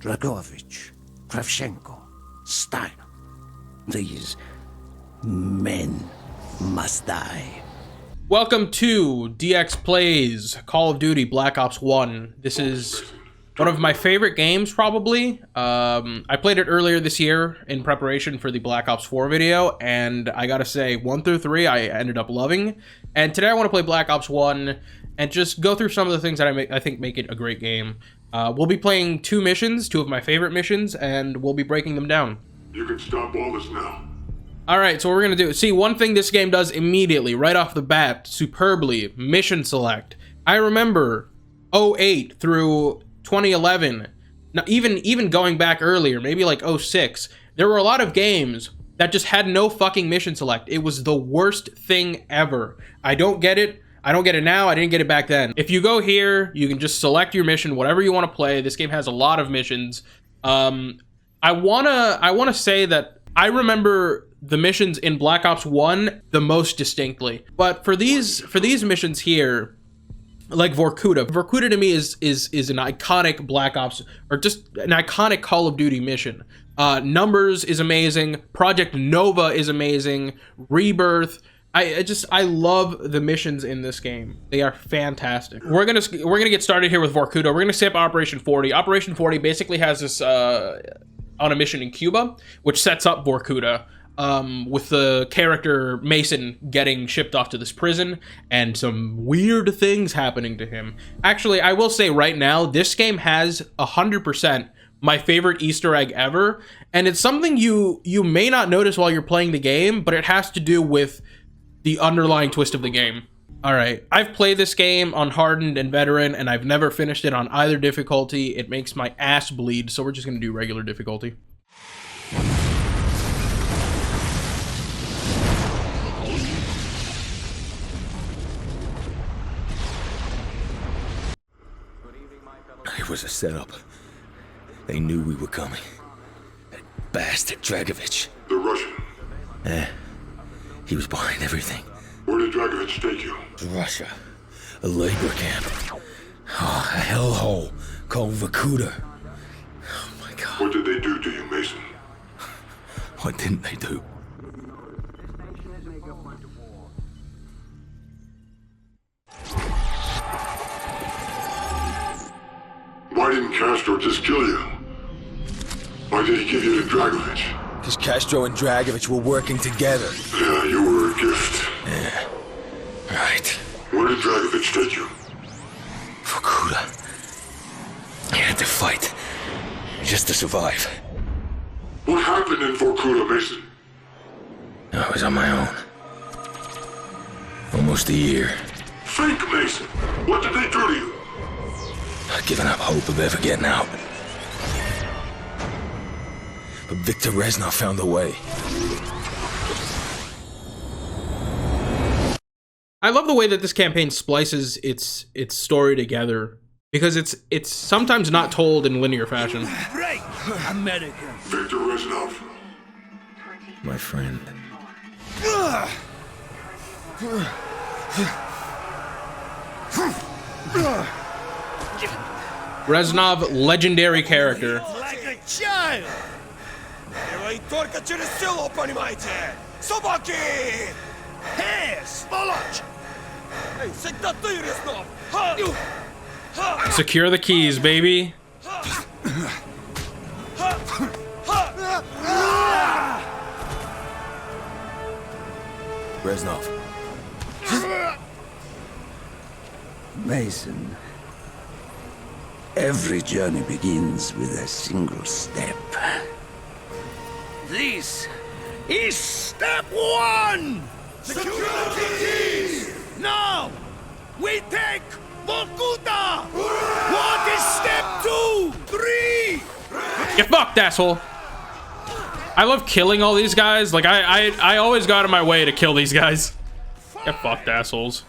Dragovich, Kravchenko, Steiner. These men must die. Welcome to DX Plays Call of Duty Black Ops 1. This is one of my favorite games, probably. I played it earlier this year in preparation for the Black Ops 4 video, and I gotta say, 1 through 3 I ended up loving. And today I want to play Black Ops 1 and just go through some of the things that I think make it a great game. We'll be playing two of my favorite missions, and we'll be breaking them down. You can stop all this now. Alright, so what we're gonna do, see, one thing this game does immediately, right off the bat, superbly, mission select. I remember 08 through 2011, now even going back earlier, maybe like 06, there were a lot of games that just had no fucking mission select. It was the worst thing ever. I don't get it. I don't get it now. I didn't get it back then. If you go here, you can just select your mission, whatever you want to play. This game has a lot of missions. I wanna say that I remember the missions in Black Ops 1 the most distinctly. But for these missions here, like Vorkuta to me is an iconic Black Ops, or just an iconic Call of Duty mission. Numbers is amazing. Project Nova is amazing. Rebirth. I love the missions in this game. They are fantastic. We're gonna get started here with Vorkuta. We're gonna set up Operation 40. Operation 40 basically has this on a mission in Cuba, which sets up Vorkuta, with the character Mason getting shipped off to this prison and some weird things happening to him. Actually, I will say right now, this game has 100% my favorite Easter egg ever, and it's something you may not notice while you're playing the game, but it has to do with the underlying twist of the game. All right, I've played this game on Hardened and Veteran, and I've never finished it on either difficulty. It makes my ass bleed, so we're just gonna do regular difficulty. It was a setup. They knew we were coming. That bastard Dragovich. The Russian. He was behind everything. Where did Dragovich take you? Russia. A labor camp. Oh, a hellhole called Vorkuta. Oh my God. What did they do to you, Mason? What didn't they do? Why didn't Castro just kill you? Why did he give you to Dragovich? Because Castro and Dragovich were working together. Yeah, you were a gift. Yeah. Right. Where did Dragovich take you? Vorkuta. I had to fight. Just to survive. What happened in Vorkuta, Mason? I was on my own. Almost a year. Think, Mason. What did they do to you? I'd given up hope of ever getting out. But Viktor Reznov found a way. I love the way that this campaign splices its story together, because it's sometimes not told in linear fashion. Right, American. Viktor Reznov. My friend. Reznov, legendary character. Like a child. Герой только через силу, понимаете? Собаки! Hey, сволочь! Эй, всегда ты, Резнов! Secure the keys, baby. Reznov. Mason, every journey begins with a single step. This is step one! Secure the keys! Now, we take Vorkuta! What is step 2, 3? Get fucked, asshole. I love killing all these guys. Like, I always got in my way to kill these guys. Get fucked, assholes.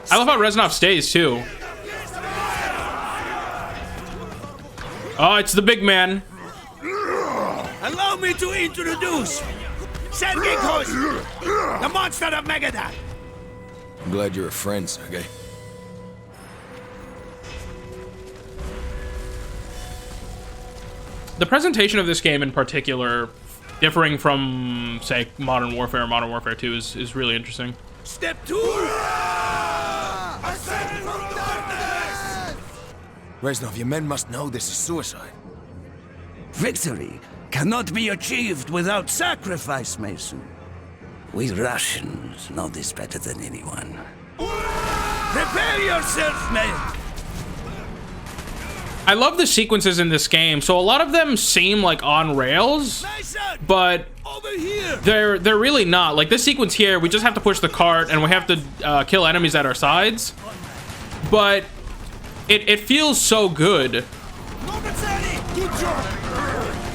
I love how Reznov stays, too. Oh, it's the big man. Allow me to introduce Sergei Kozin, the monster of Megadon. I'm glad you're a friend, Sergei. the presentation of this game in particular, differing from, say, Modern Warfare or Modern Warfare 2, is really interesting. Step 2. Ascend from darkness. Reznov, your men must know this is suicide. Victory cannot be achieved without sacrifice, Mason. We Russians know this better than anyone. Prepare yourself, man. I love the sequences in this game. So a lot of them seem like on rails, but Over here. they're really not. Like this sequence here, we just have to push the cart and we have to kill enemies at our sides. But it feels so good.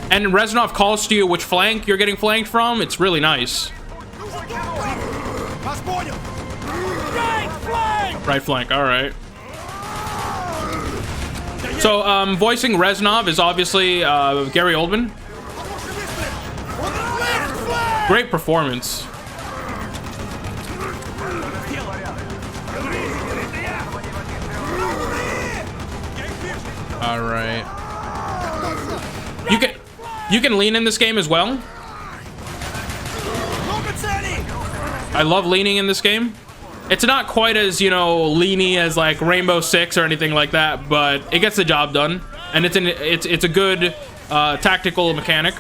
And Reznov calls to you which flank you're getting flanked from. It's really nice. Right flank, all right. So, voicing Reznov is obviously Gary Oldman. Great performance. All right. You can lean in this game as well. I love leaning in this game. It's not quite as, you know, leany as like Rainbow Six or anything like that, but it gets the job done, and it's a good tactical mechanic,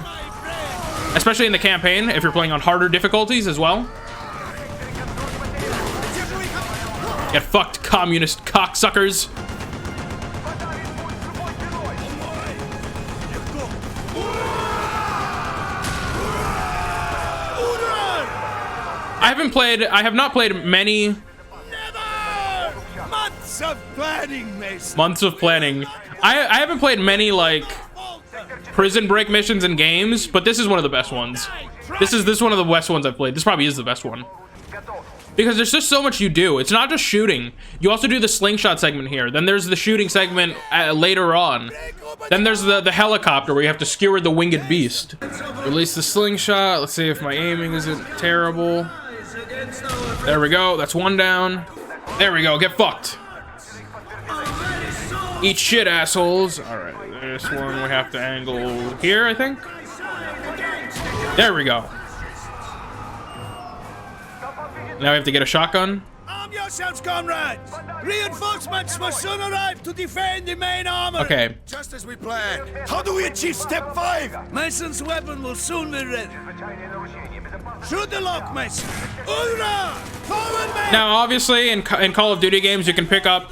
especially in the campaign if you're playing on harder difficulties as well. Get fucked, communist cocksuckers. I have not played many. Never! Months of planning, Mason. Months of planning. I haven't played many like prison break missions in games, but this is one of the best ones. This is one of the best ones I've played. This probably is the best one. Because there's just so much you do. It's not just shooting. You also do the slingshot segment here. Then there's the shooting segment later on. Then there's the helicopter where you have to skewer the winged beast. Release the slingshot. Let's see if my aiming isn't terrible. There we go. That's one down. There we go. Get fucked. Eat shit, assholes. All right. This one we have to angle here, I think. There we go. Now we have to get a shotgun. Arm yourselves, comrades. Reinforcements will soon arrive to defend the main armor. Okay. Just as we planned. How do we achieve step 5? Mason's weapon will soon be ready. Shoot the lock, Mason. Hoorah! Forward, man! Now, obviously, in Call of Duty games, you can pick up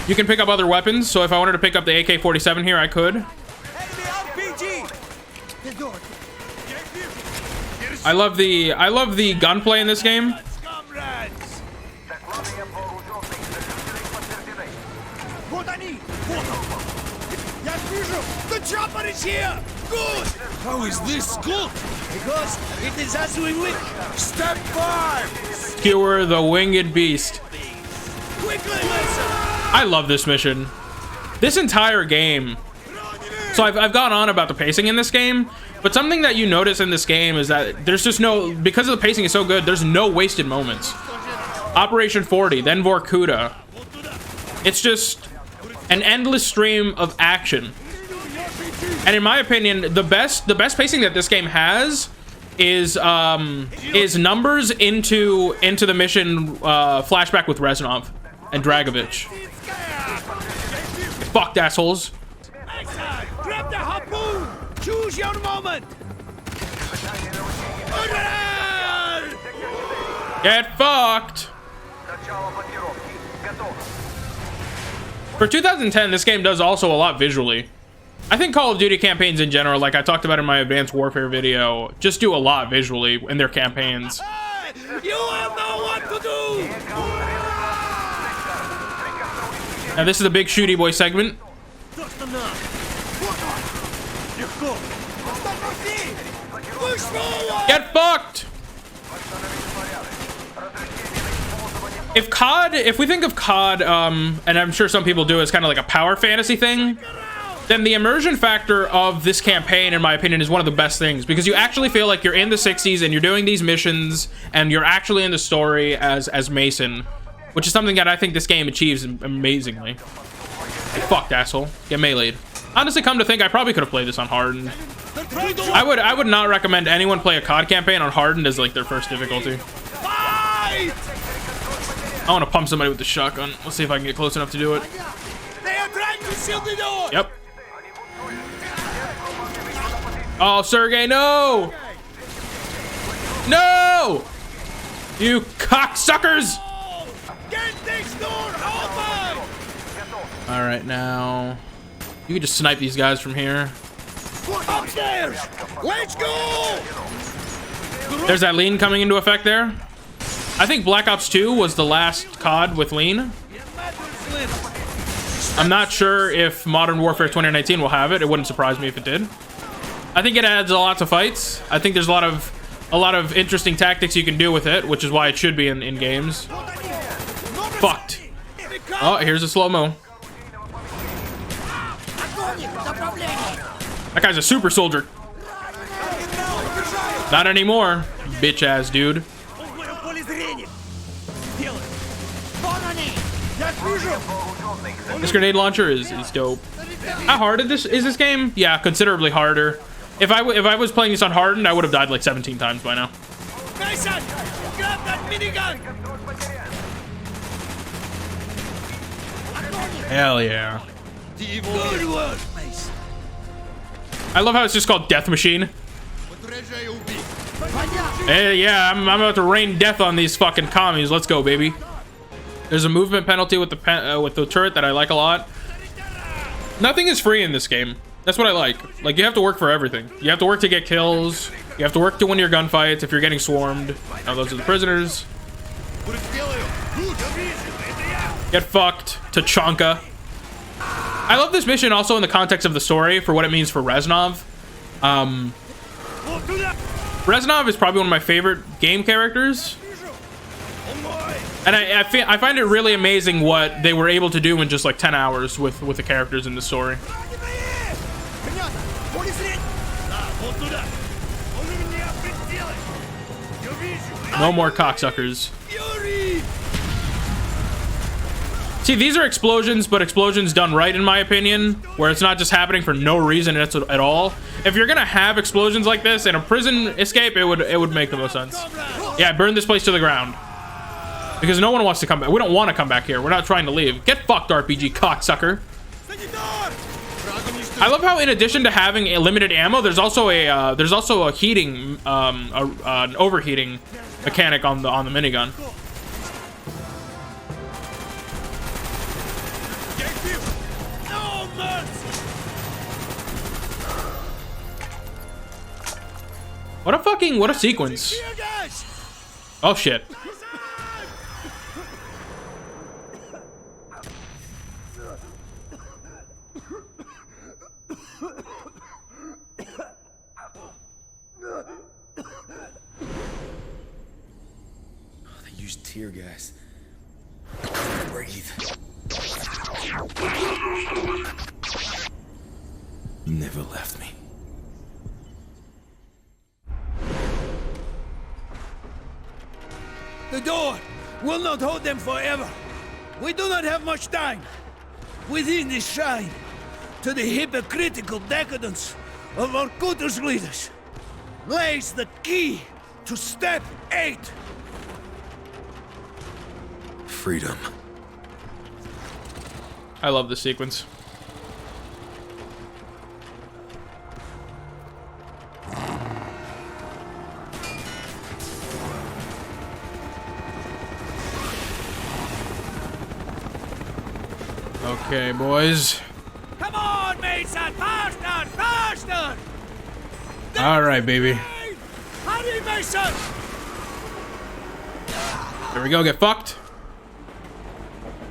other weapons. So if I wanted to pick up the AK-47 here, I could. Enemy RPG. I love the gunplay in this game. Comrades. The chopper is here. Good. How is this good? Because it is as we wish. Step 5! Skewer the winged beast. Quickly, Mason. I love this mission. This entire game. So I've gone on about the pacing in this game, but something that you notice in this game is that there's just no, because of the pacing is so good, there's no wasted moments. Operation 40, then Vorkuta. It's just an endless stream of action. And in my opinion, the best pacing that this game has is numbers into the mission flashback with Reznov and Dragovich. Fucked assholes. Grab the harpoon. Choose your moment. Get fucked. For 2010, this game does also a lot visually. I think Call of Duty campaigns in general, like I talked about in my Advanced Warfare video, just do a lot visually in their campaigns. You all know what to do. Now this is the big shooty boy segment. Push forward. Get fucked! If we think of COD, and I'm sure some people do as kind of like a power fantasy thing, then the immersion factor of this campaign, in my opinion, is one of the best things, because you actually feel like you're in the 60s and you're doing these missions and you're actually in the story as Mason, which is something that I think this game achieves amazingly. Get fucked, asshole. Get meleeed. Honestly, come to think, I probably could have played this on hardened. I would not recommend anyone play a COD campaign on hardened as like their first difficulty. I want to pump somebody with the shotgun. Let's see if I can get close enough to do it. They are trying to seal the door. Yep. Oh, Sergey, no! No! You cocksuckers! Get this door open. All right, now you can just snipe these guys from here. Upstairs. Let's go. There's that lean coming into effect there. I think Black Ops 2 was the last COD with lean. I'm not sure if Modern Warfare 2019 will have it. It wouldn't surprise me if it did. I think it adds a lot to fights. I think there's a lot of interesting tactics you can do with it, which is why it should be in games. Fucked. Oh, here's a slow-mo. That guy's a super soldier. Not anymore, bitch ass dude. This grenade launcher is dope. How hard is this game? Yeah, considerably harder. If I was playing this on hardened, I would have died like 17 times by now. Mason, grab that minigun. Hell yeah. Good work, Mason. I love how it's just called Death Machine. Hey, yeah, I'm about to rain death on these fucking commies. Let's go, baby. There's a movement penalty with the turret that I like a lot. Nothing is free in this game. That's what I like. Like, you have to work for everything. You have to work to get kills. You have to work to win your gunfights if you're getting swarmed. Oh, those are the prisoners. Get fucked, Tachanka. I love this mission also in the context of the story for what it means for Reznov. Reznov is probably one of my favorite game characters. And I find it really amazing what they were able to do in just like 10 hours with the characters in the story. No more cocksuckers. See, these are explosions, but explosions done right, in my opinion, where it's not just happening for no reason at all. If you're gonna have explosions like this in a prison escape, it would make the most sense. Yeah, burn this place to the ground. Because no one wants to come back. We don't want to come back here. We're not trying to leave. Get fucked, RPG cocksucker. I love how in addition to having a limited ammo, there's also a heating, an overheating mechanic on the minigun. What a sequence. Oh shit. They used tear gas. I couldn't breathe. You never left me. The door will not hold them forever. We do not have much time. Within this shrine, to the hypocritical decadence of our Kutus leaders, lays the key to step 8. Freedom. I love this sequence. Okay, boys. Come on, Mason! Faster! Faster! All right, baby. Hurry, Mason! There we go. Get fucked.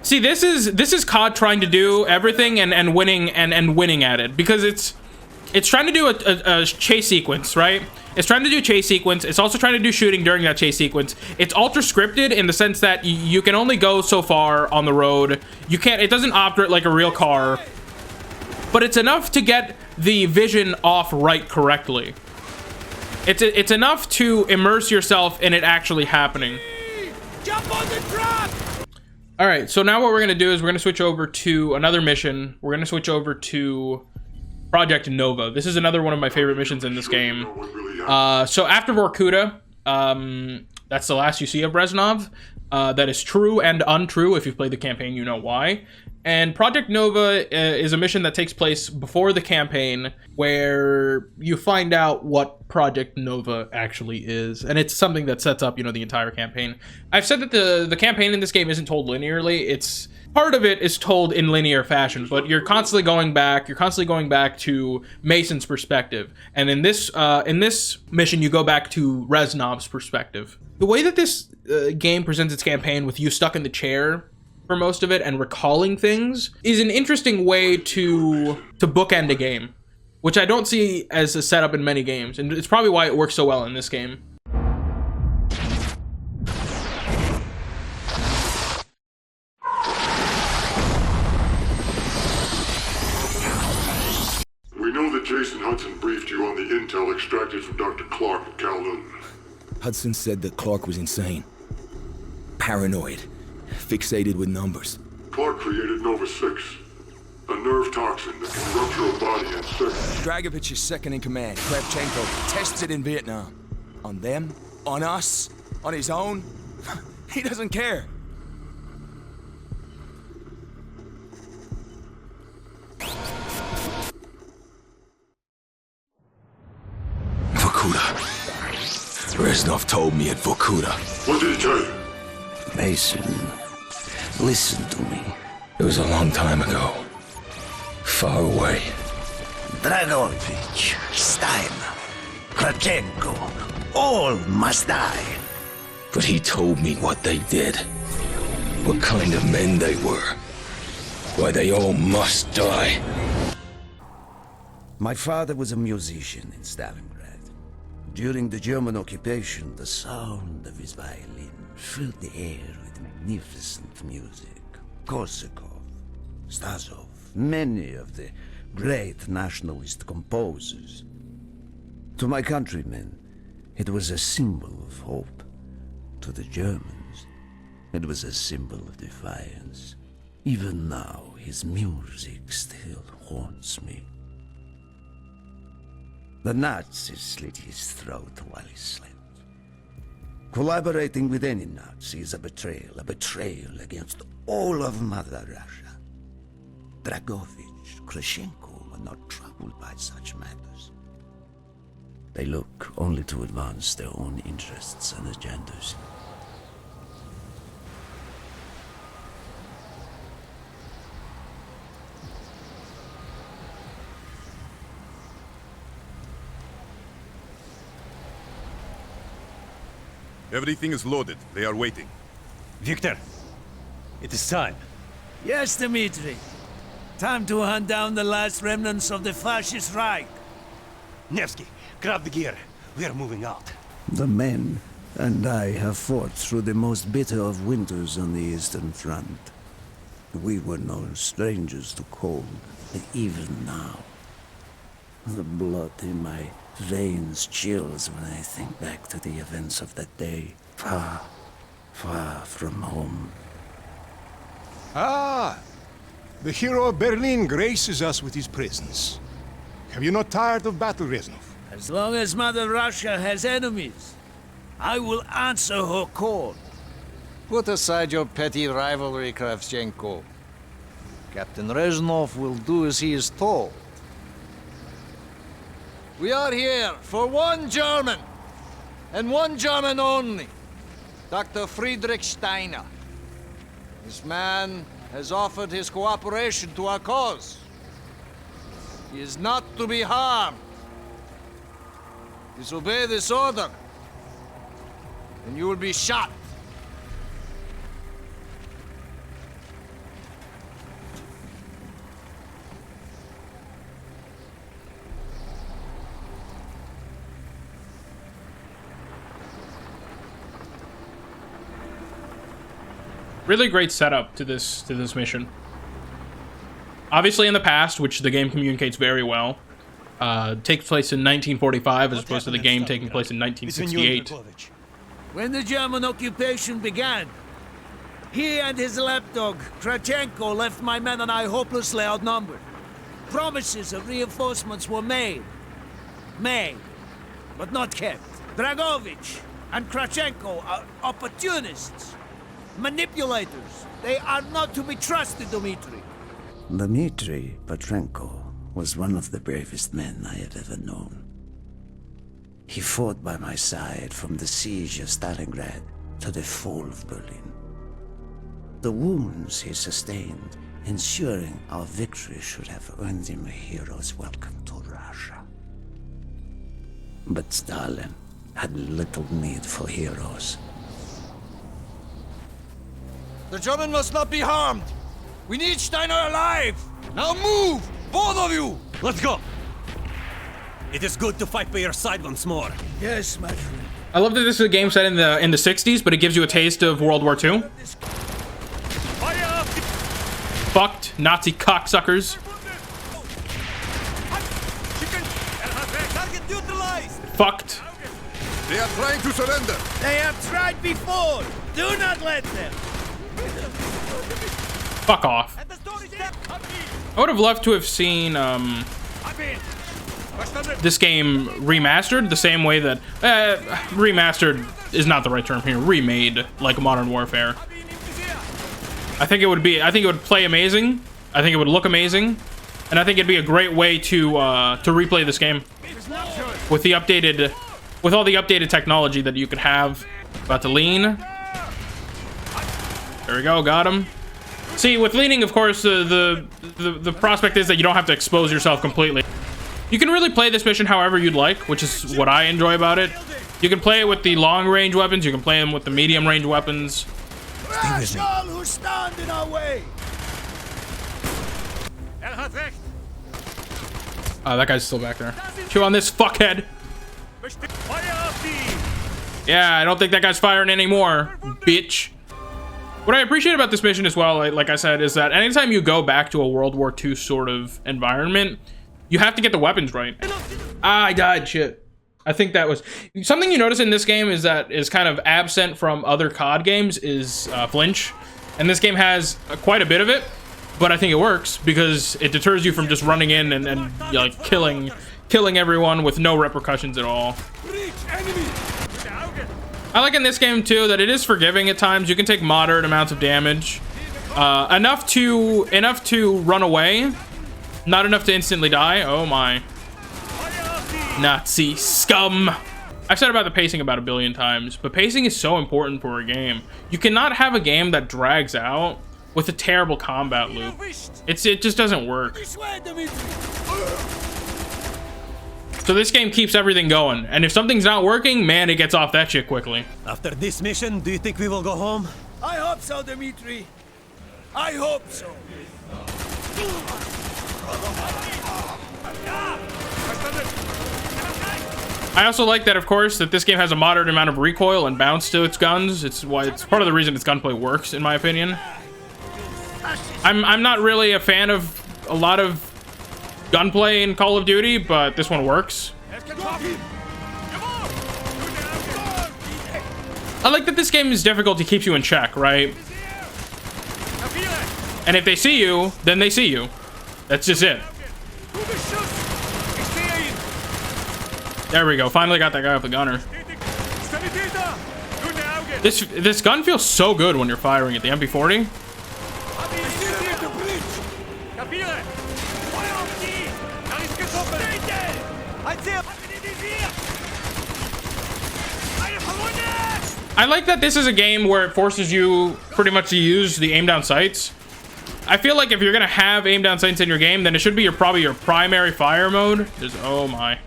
See, this is COD trying to do everything and winning and winning at it, because it's trying to do a chase sequence, right? It's trying to do chase sequence. It's also trying to do shooting during that chase sequence. It's ultra scripted in the sense that you can only go so far on the road. You can't. It doesn't operate like a real car, but it's enough to get the vision off right correctly. It's enough to immerse yourself in it actually happening. Jump on the truck! All right, so now what we're gonna do is we're gonna switch over to another mission. We're gonna switch over to Project Nova. This is another one of my favorite missions in this game. So after Vorkuta, that's the last you see of Reznov. That is true and untrue. If you've played the campaign, you know why. And Project Nova is a mission that takes place before the campaign, where you find out what Project Nova actually is, and it's something that sets up, the entire campaign. I've said that the campaign in this game isn't told linearly. It's part of it is told in linear fashion, but you're constantly going back. You're constantly going back to Mason's perspective, and in this mission, you go back to Reznov's perspective. The way that this game presents its campaign, with you stuck in the chair for most of it and recalling things, is an interesting way to bookend a game, which I don't see as a setup in many games, and it's probably why it works so well in this game. We know that Jason Hudson briefed you on the intel extracted from Dr. Clark at Kowloon. Hudson said that Clark was insane. Paranoid. Fixated with numbers. Clark created Nova 6, a nerve toxin that can rupture a body in seconds. Dragovich's second in command, Kravchenko, tests it in Vietnam. On them? On us? On his own? He doesn't care. Vorkuta. Reznov told me at Vorkuta. What did he tell you? Mason, listen to me. It was a long time ago. Far away. Dragovich, Steiner, Kravchenko, all must die. But he told me what they did. What kind of men they were. Why they all must die. My father was a musician in Stalingrad. During the German occupation, the sound of his violin filled the air with magnificent music. Korsakov, Stasov, many of the great nationalist composers. To my countrymen, it was a symbol of hope. To the Germans, it was a symbol of defiance. Even now, his music still haunts me. The Nazis slit his throat while he slept. Collaborating with any Nazi is a betrayal against all of Mother Russia. Dragovich, Kravchenko were not troubled by such matters. They look only to advance their own interests and agendas. Everything is loaded. They are waiting. Victor, it is time. Yes, Dmitri. Time to hunt down the last remnants of the fascist Reich. Nevsky, grab the gear. We are moving out. The men and I have fought through the most bitter of winters on the Eastern Front. We were no strangers to cold, but even now, the blood in my veins chills when I think back to the events of that day, far, far from home. Ah, the hero of Berlin graces us with his presence. Have you not tired of battle, Reznov? As long as Mother Russia has enemies, I will answer her call. Put aside your petty rivalry, Kravchenko. Captain Reznov will do as he is told. We are here for one German, and one German only. Dr. Friedrich Steiner. This man has offered his cooperation to our cause. He is not to be harmed. Disobey this order, and you will be shot. Really great setup to this mission. Obviously in the past, which the game communicates very well, takes place in 1945 as opposed to the game taking place in 1968. When the German occupation began, he and his lapdog, Kravchenko, left my men and I hopelessly outnumbered. Promises of reinforcements were made. But not kept. Dragovich and Krachenko are opportunists. Manipulators. They are not to be trusted, Dmitri. Dmitri Petrenko was one of the bravest men I have ever known. He fought by my side from the siege of Stalingrad to the fall of Berlin. The wounds he sustained, ensuring our victory, should have earned him a hero's welcome to Russia. But Stalin had little need for heroes. The German must not be harmed. We need Steiner alive. Now move, both of you. Let's go. It is good to fight by your side once more. Yes, my friend. I love that this is a game set in the 60s, but it gives you a taste of World War II. Fucked Nazi cocksuckers. Fucked. They are trying to surrender. They have tried before. Do not let them. Fuck off. I would have loved to have seen this game remastered the same way that remastered is not the right term here. Remade like Modern Warfare. I think it would play amazing. I think it would look amazing, and I think it'd be a great way to replay this game with all the updated technology that you could have. About to lean. There we go. Got him. See, with leaning, of course, the prospect is that you don't have to expose yourself completely. You can really play this mission however you'd like, which is what I enjoy about it. You can play it with the long-range weapons. You can play them with the medium-range weapons. Crash all who stand in our way. That guy's still back there. Chew on this fuckhead. Yeah, I don't think that guy's firing anymore, bitch. What I appreciate about this mission as well, like I said, is that anytime you go back to a World War II sort of environment, you have to get the weapons right. Ah, I died, shit. I think that was... Something you notice in this game is that is kind of absent from other COD games is flinch. And this game has quite a bit of it, but I think it works because it deters you from just running in and like killing everyone with no repercussions at all. I like in this game too that it is forgiving at times. You can take moderate amounts of damage, enough to run away, not enough to instantly die. Oh my, Nazi scum! I've said about the pacing about 1 billion times, but pacing is so important for a game. You cannot have a game that drags out with a terrible combat loop. It just doesn't work. So this game keeps everything going, and if something's not working, man, it gets off that shit quickly. After this mission, do you think we will go home? I hope so, Dmitri. I hope so. I also like that, of course, that this game has a moderate amount of recoil and bounce to its guns. It's part of the reason its gunplay works, in my opinion. I'm not really a fan of a lot of gunplay in Call of Duty, but this one works. I like that this game is difficult. It keeps you in check, right? And if they see you, then they see you. That's just it. There we go. Finally got that guy off the gunner. This gun feels so good when you're firing it. The MP40. I like that this is a game where it forces you pretty much to use the aim down sights. I feel like if you're gonna have aim down sights in your game, then it should be probably your primary fire mode. Oh my.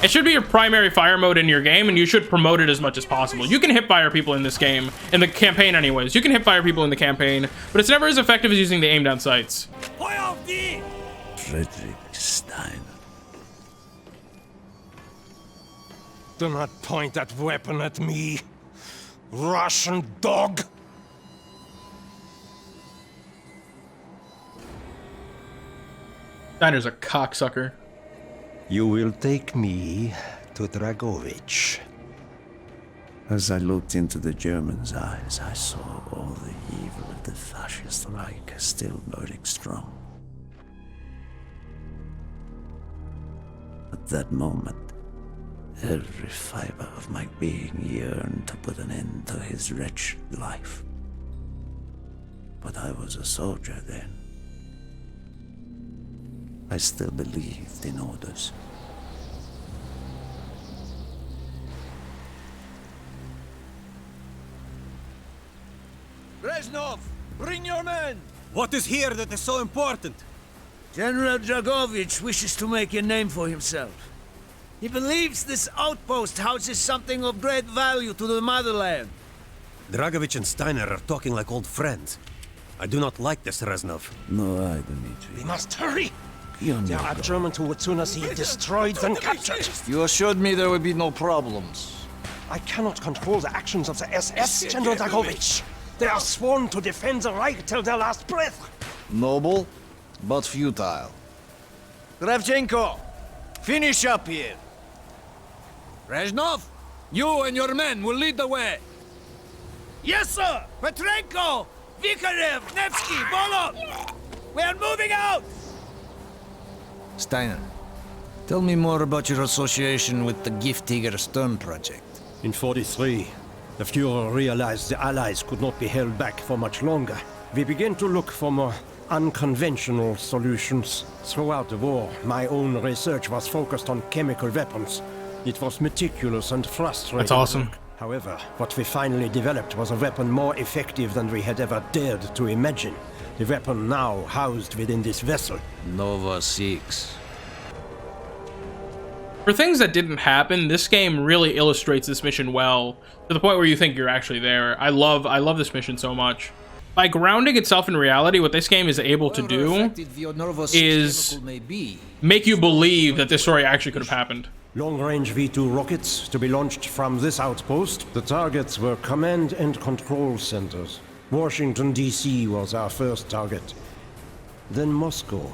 It should be your primary fire mode in your game, and you should promote it as much as possible. You can hip fire people in this game, in the campaign anyways. You can hip fire people in the campaign, but it's never as effective as using the aim down sights. Friedrich Steiner. Do not point that weapon at me, Russian dog. Steiner's a cocksucker. You will take me to Dragovich. As I looked into the German's eyes, I saw all the evil of the fascist Reich still burning strong. That moment, every fiber of my being yearned to put an end to his wretched life. But I was a soldier then. I still believed in orders. Reznov, bring your men! What is here that is so important? General Dragovich wishes to make a name for himself. He believes this outpost houses something of great value to the motherland. Dragovich and Steiner are talking like old friends. I do not like this, Reznov. No, I, Dmitri. We must hurry. You're There not are Germans who would sooner see it destroyed than captured. You assured me there would be no problems. I cannot control the actions of the SS, General Dragovich. They are sworn to defend the Reich till their last breath. Noble, but futile. Kravchenko, finish up here. Reznov, you and your men will lead the way. Yes, sir! Petrenko! Vikarev! Nevsky! Volok! We are moving out! Steiner, tell me more about your association with the Giftiger Stern project. In 43, the Fuhrer realized the Allies could not be held back for much longer. We began to look for more unconventional solutions. Throughout the war, my own research was focused on chemical weapons. It was meticulous and frustrating. That's awesome. However, what we finally developed was a weapon more effective than we had ever dared to imagine. The weapon now housed within this vessel. Nova 6. For things that didn't happen, this game really illustrates this mission well, to the point where you think you're actually there. I love this mission so much. By grounding itself in reality, what this game is able to do is make you believe that this story actually could have happened. Long-range V2 rockets to be launched from this outpost. The targets were command and control centers. Washington, D.C. was our first target. Then Moscow.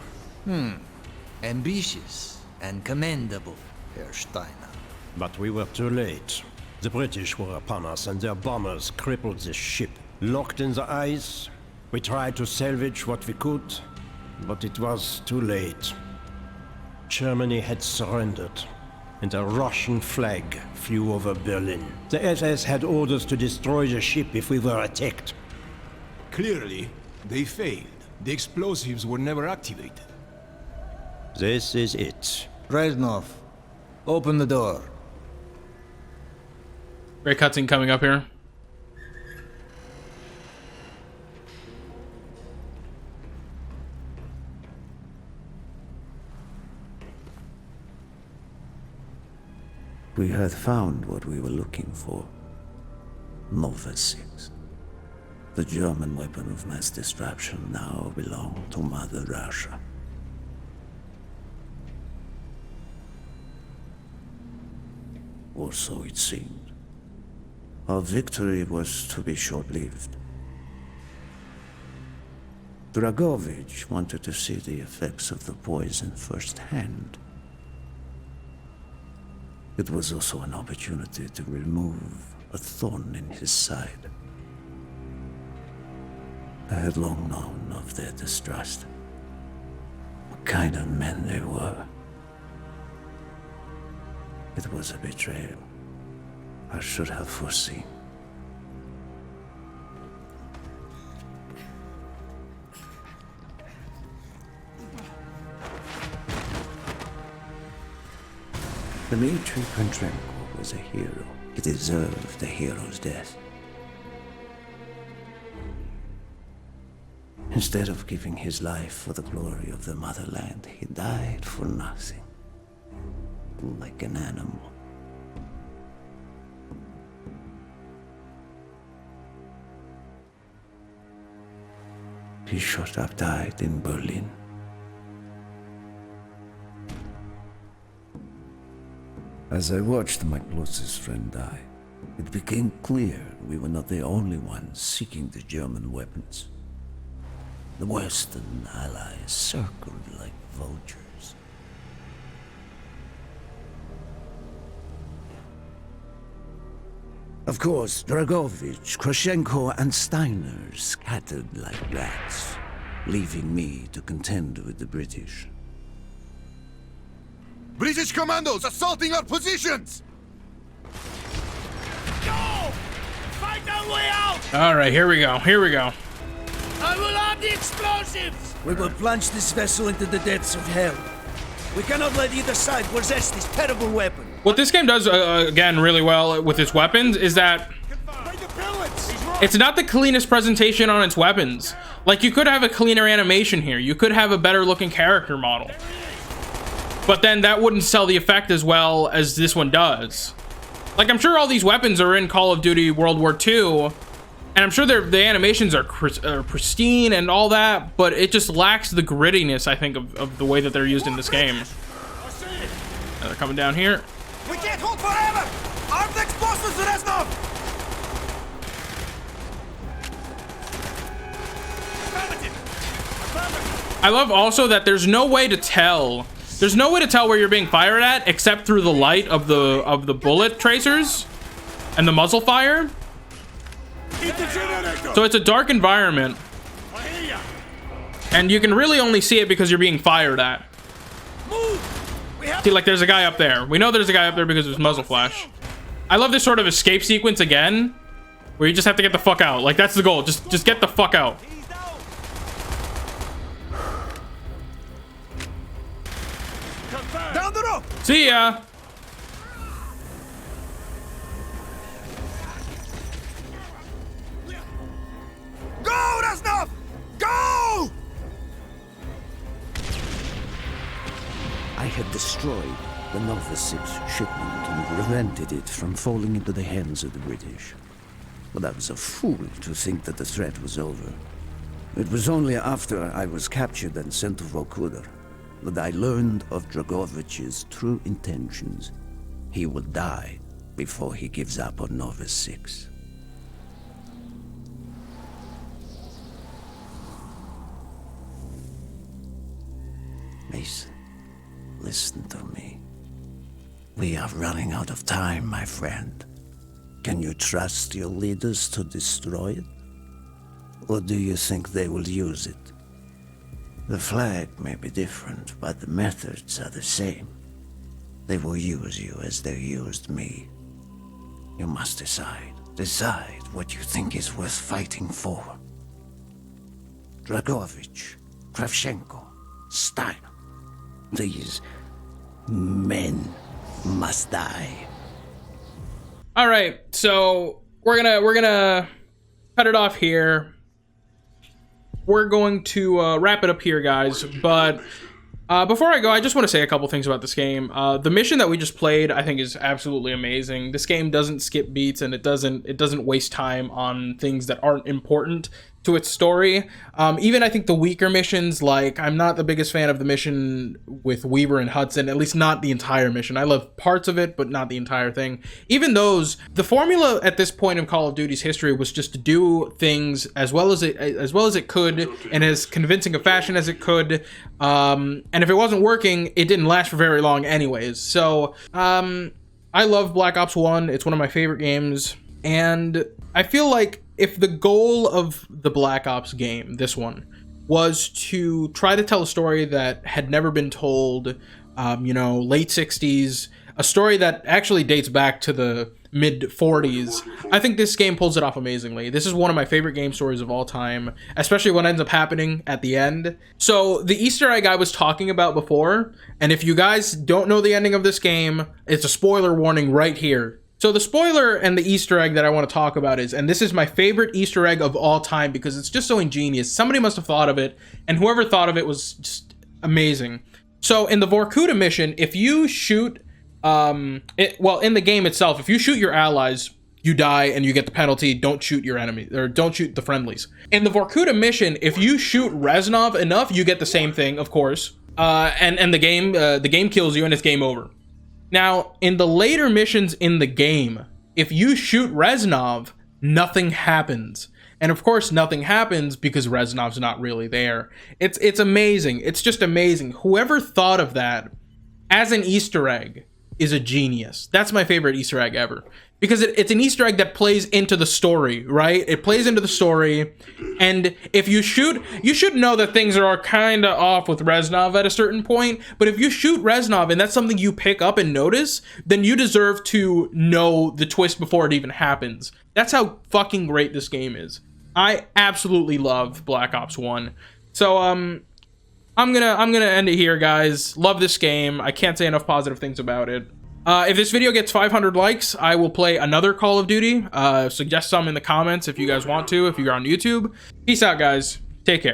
Ambitious and commendable, Herr Steiner. But we were too late. The British were upon us and their bombers crippled the ship. Locked in the ice, we tried to salvage what we could, but it was too late. Germany had surrendered, and a Russian flag flew over Berlin. The SS had orders to destroy the ship if we were attacked. Clearly, they failed. The explosives were never activated. This is it. Reznov, open the door. Great cutscene coming up here. We had found what we were looking for. Nova 6. The German weapon of mass destruction now belonged to Mother Russia. Or so it seemed. Our victory was to be short-lived. Dragovich wanted to see the effects of the poison firsthand. It was also an opportunity to remove a thorn in his side. I had long known of their distrust, what kind of men they were. It was a betrayal I should have foreseen. Dmitri Petrenko was a hero. He deserved a hero's death. Instead of giving his life for the glory of the motherland, he died for nothing. Like an animal. He should have died in Berlin. As I watched my closest friend die, it became clear we were not the only ones seeking the German weapons. The Western allies circled like vultures. Of course, Dragovich, Kravchenko, and Steiner scattered like rats, leaving me to contend with the British. British commandos assaulting our positions! Go! Find our way out! All right, here we go. Here we go. I will arm the explosives! We will plunge this vessel into the depths of hell. We cannot let either side possess this terrible weapon. What this game does, again, really well with its weapons is that it's not the cleanest presentation on its weapons. Like, you could have a cleaner animation here. You could have a better looking character model. But then that wouldn't sell the effect as well as this one does. Like, I'm sure all these weapons are in Call of Duty World War II, and I'm sure the animations are pristine and all that, but it just lacks the grittiness, I think, of the way that they're used in this game. Now they're coming down here. We can't hold forever! Armed explosives, Reznov! I love also that there's no way to tell. There's no way to tell where you're being fired at except through the light of the bullet tracers and the muzzle fire. So it's a dark environment, and you can really only see it because you're being fired at. See, like, there's a guy up there. We know there's a guy up there because of his muzzle flash. I love this sort of escape sequence again, where you just have to get the fuck out. Like, that's the goal. Just get the fuck out. Down the rope! See ya. Go, Reznov! Go! I had destroyed the Nova 6 shipment and prevented it from falling into the hands of the British. But I was a fool to think that the threat was over. It was only after I was captured and sent to Vorkuta that I learned of Dragovich's true intentions. He will die before he gives up on Nova 6. Mason, listen to me. We are running out of time, my friend. Can you trust your leaders to destroy it? Or do you think they will use it? The flag may be different, but the methods are the same. They will use you as they used me. You must decide. Decide what you think is worth fighting for. Dragovich, Kravchenko, Steiner. These men must die. All right, so we're gonna cut it off here. We're going to wrap it up here, guys. But before I go, I just want to say a couple things about this game. The mission that we just played, I think, is absolutely amazing. This game doesn't skip beats, and it doesn't waste time on things that aren't important to its story. Even I think the weaker missions, like, I'm not the biggest fan of the mission with Weaver and Hudson, at least not the entire mission. I love parts of it, but not the entire thing. Even those, the formula at this point in Call of Duty's history was just to do things as well as it could, and as convincing a fashion as it could. And if it wasn't working, it didn't last for very long anyways. So I love Black Ops 1. It's one of my favorite games, and I feel like if the goal of the Black Ops game, this one, was to try to tell a story that had never been told, late 60s, a story that actually dates back to the mid 40s, I think this game pulls it off amazingly. This is one of my favorite game stories of all time, especially what ends up happening at the end. So the Easter egg I was talking about before, and if you guys don't know the ending of this game, it's a spoiler warning right here. So the spoiler and the Easter egg that I want to talk about is, and this is my favorite Easter egg of all time because it's just so ingenious. Somebody must have thought of it, and whoever thought of it was just amazing. So in the Vorkuta mission, if you shoot, in the game itself, if you shoot your allies, you die and you get the penalty, don't shoot your enemy, or don't shoot the friendlies. In the Vorkuta mission, if you shoot Reznov enough, you get the same thing, of course. And the game kills you and it's game over. Now, in the later missions in the game, if you shoot Reznov, nothing happens. And of course, nothing happens because Reznov's not really there. It's amazing. It's just amazing. Whoever thought of that as an Easter egg is a genius. That's my favorite Easter egg ever. Because it's an Easter egg that plays into the story, right? It plays into the story, and if you shoot, you should know that things are kind of off with Reznov at a certain point, but if you shoot Reznov and that's something you pick up and notice, then you deserve to know the twist before it even happens. That's how fucking great this game is. I absolutely love Black Ops 1. So, I'm gonna end it here, guys. Love this game. I can't say enough positive things about it. If this video gets 500 likes, I will play another Call of Duty. Suggest some in the comments if you guys want to, if you're on YouTube. Peace out, guys. Take care.